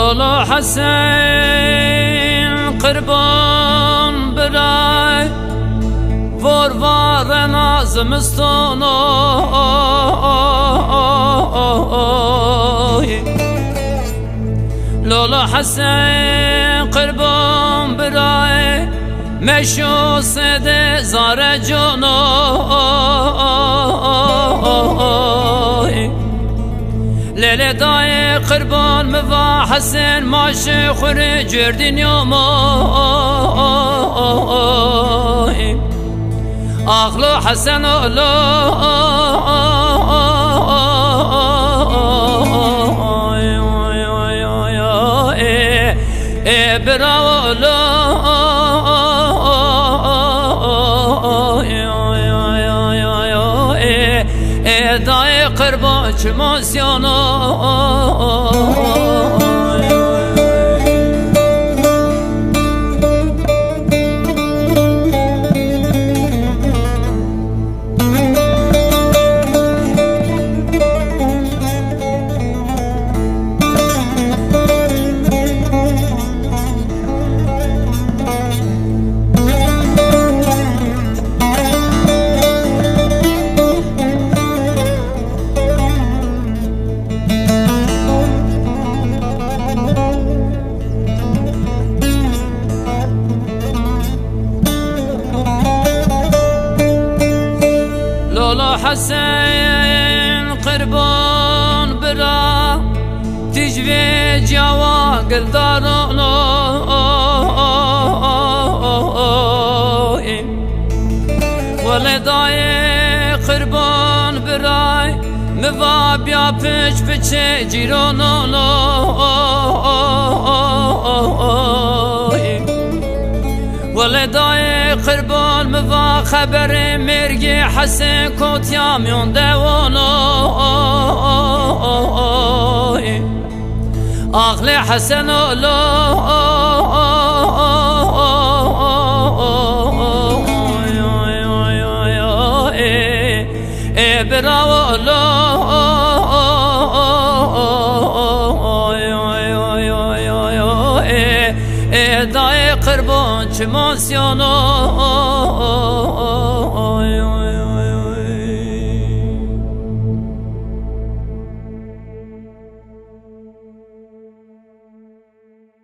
لالا حسین قربان برای وروار نازمستانای لالا حسین قربان برای مشو سده زار جانای لیل دای قربان موا حسین ماش خور جردین یومای اخلو حسن براو دای قربان چماسیانا حسین قربان برا تجوی جوا قلدارانو ولدای قربان برای موا بیا پچ پچه جیرانو ولدای قربان موا خبر مرگ حسین کوتیا میون دوانو اغل حسن براو دای قربان چماسیانو